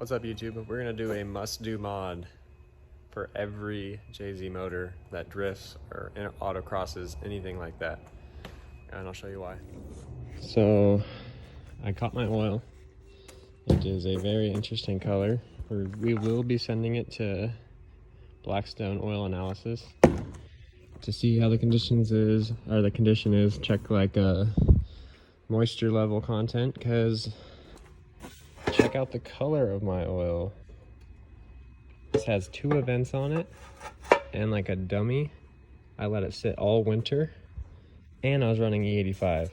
What's up, YouTube? We're gonna do a must-do mod for every JZ motor that drifts or autocrosses, anything like that. And I'll show you why. So, I caught my oil. It is a very interesting color. We will be sending it to Blackstone Oil Analysis to see how the condition is. Check like moisture level content, because check out the color of my oil. This has 2 events on it, and like a dummy, I let it sit all winter, and I was running E85.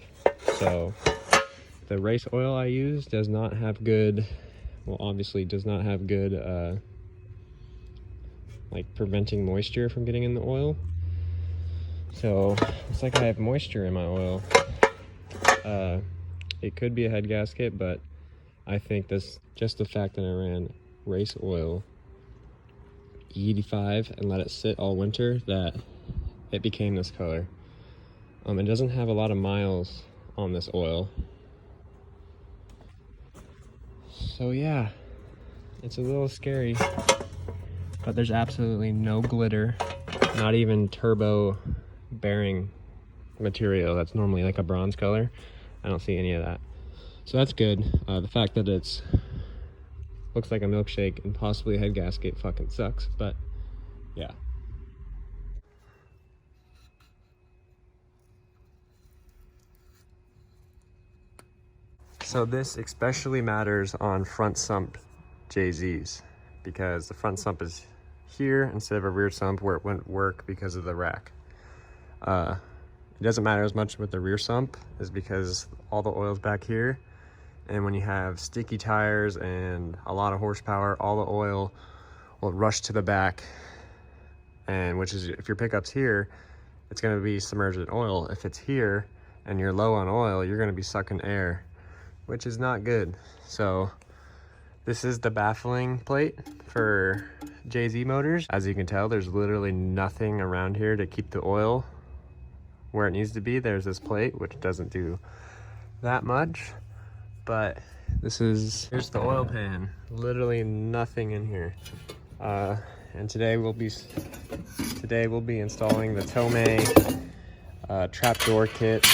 So the race oil I use does not have good, well, obviously does not have good like preventing moisture from getting in the oil. So it's like I have moisture in my oil. It could be a head gasket, but I think this, just the fact that I ran race oil E85 and let it sit all winter, that it became this color. It doesn't have a lot of miles on this oil. So yeah, it's a little scary, but there's absolutely no glitter, not even turbo bearing material that's normally like a bronze color. I don't see any of that. So that's good. The fact that it's looks like a milkshake and possibly a head gasket fucking sucks, but yeah. So this especially matters on front sump JZs, because the front sump is here instead of a rear sump where it wouldn't work because of the rack. It doesn't matter as much with the rear sump, is because all the oil's back here, and when you have sticky tires and a lot of horsepower, all the oil will rush to the back, and which is, if your pickup's here, it's going to be submerged in oil. If it's here and you're low on oil, you're going to be sucking air, which is not good. So this is the baffling plate for JZ motors. As you can tell, there's literally nothing around here to keep the oil where it needs to be. There's this plate, which doesn't do that much, but here's the oil pan. Literally nothing in here. And today we'll be installing the Tomei trapdoor kit.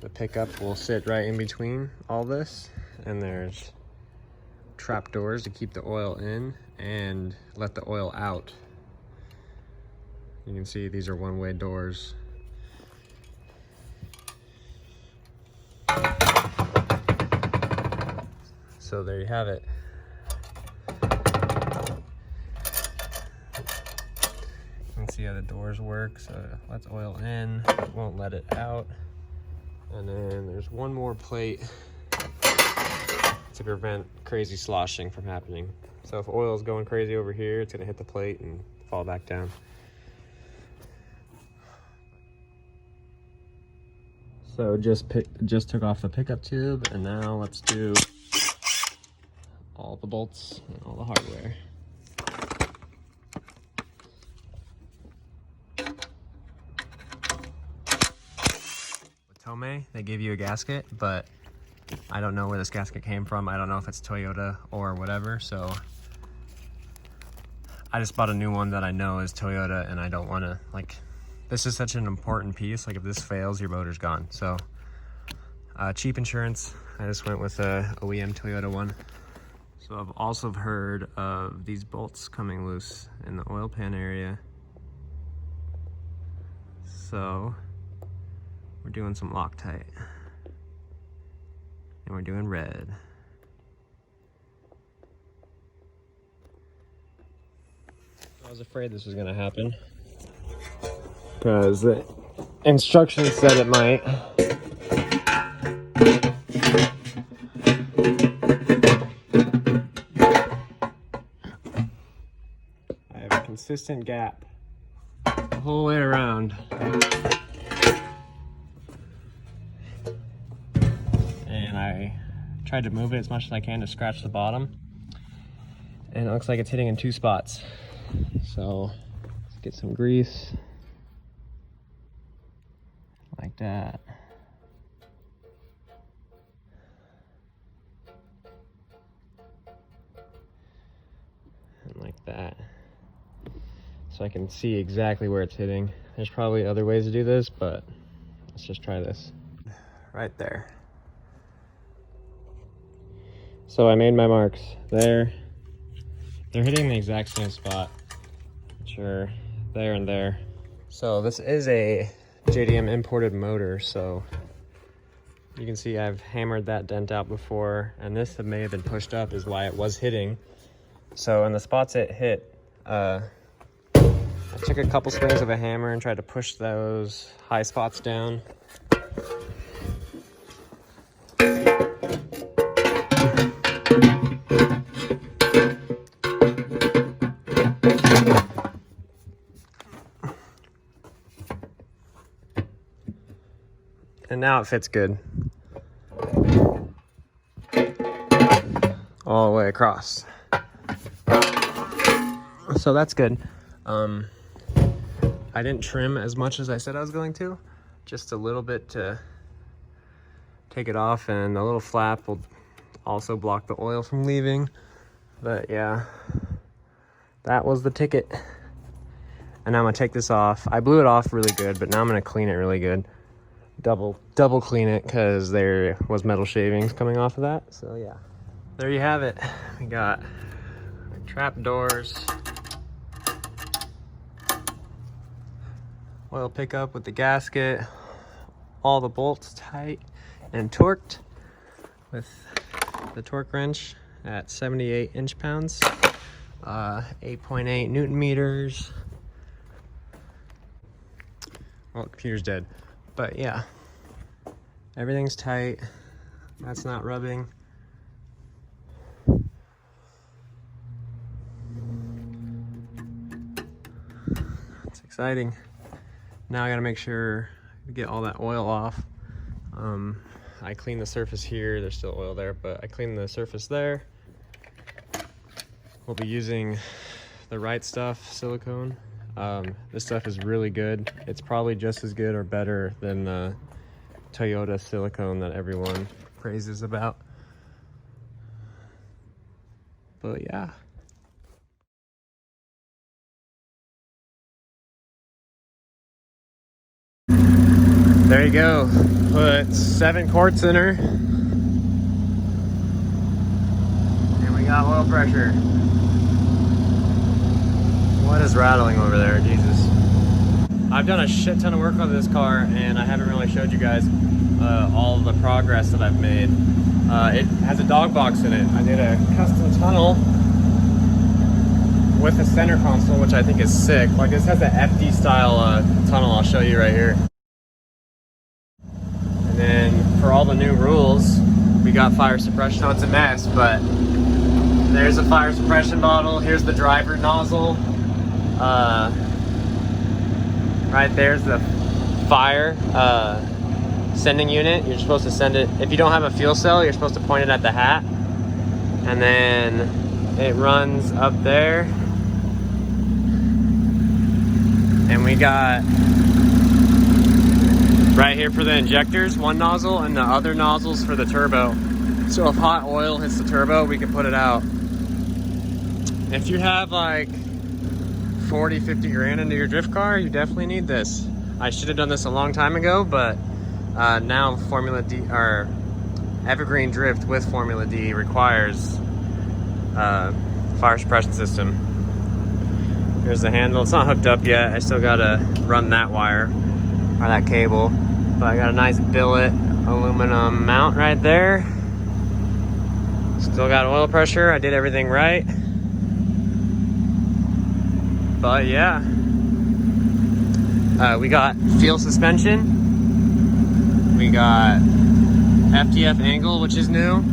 The pickup will sit right in between all this, and there's trapdoors to keep the oil in and let the oil out. You can see these are one-way doors. So there you have it. You can see how the doors work. So it lets oil in, it won't let it out. And then there's one more plate to prevent crazy sloshing from happening. So if oil is going crazy over here, it's gonna hit the plate and fall back down. So just took off the pickup tube, and now let's do all the bolts and all the hardware. With Tomei, they give you a gasket, but I don't know where this gasket came from. I don't know if it's Toyota or whatever, so I just bought a new one that I know is Toyota, and I don't want to, like, this is such an important piece. Like, if this fails, your motor's gone. So cheap insurance, I just went with a OEM Toyota one. So I've also heard of these bolts coming loose in the oil pan area. So we're doing some Loctite, and we're doing red. I was afraid this was gonna happen, because the instructions said it might. I have a consistent gap the whole way around. And I tried to move it as much as I can to scratch the bottom, and it looks like it's hitting in 2 spots. So let's get some grease like that. that. So I can see exactly where it's hitting. There's probably other ways to do this, but let's just try this. Right there. So I made my marks there. They're hitting the exact same spot. Sure, there and there. So this is a JDM imported motor, so you can see I've hammered that dent out before, and this may have been pushed up is why it was hitting. So in the spots it hit, I took a couple swings of a hammer and tried to push those high spots down. And now it fits good. All the way across. So that's good. I didn't trim as much as I said I was going to. Just a little bit to take it off, and the little flap will also block the oil from leaving. But yeah, that was the ticket. And now I'm gonna take this off. I blew it off really good, but now I'm gonna clean it really good. Double clean it, because there was metal shavings coming off of that. So yeah, there you have it. We got trap doors, oil pickup with the gasket, all the bolts tight and torqued with the torque wrench at 78 inch-pounds, 8.8 Newton meters. Well, the computer's dead. But yeah, everything's tight. That's not rubbing. It's exciting. Now I gotta make sure to get all that oil off. I cleaned the surface here. There's still oil there, but I cleaned the surface there. We'll be using the Right Stuff silicone. This stuff is really good. It's probably just as good or better than the Toyota silicone that everyone praises about. But yeah. There you go. Put 7 quarts in her. And we got oil pressure. What is rattling over there? Jesus. I've done a shit ton of work on this car, and I haven't really showed you guys all of the progress that I've made. It has a dog box in it. I did a custom tunnel with a center console, which I think is sick. Like, this has an FD style tunnel. I'll show you right here. And then for all the new rules, we got fire suppression. So it's a mess, but there's a fire suppression bottle. Here's the driver nozzle. Right there's the fire sending unit. You're supposed to send it, if you don't have a fuel cell, you're supposed to point it at the hat, and then it runs up there. And we got right here for the injectors, one nozzle, and the other nozzles for the turbo. So if hot oil hits the turbo, we can put it out. If you have like 40, 50 grand into your drift car, you definitely need this. I should have done this a long time ago, but now Formula D, or Evergreen Drift with Formula D, requires fire suppression system. Here's the handle. It's not hooked up yet. I still gotta run that wire or that cable, but I got a nice billet aluminum mount right there. Still got oil pressure. I did everything right. But yeah, we got field suspension. We got FTF angle, which is new.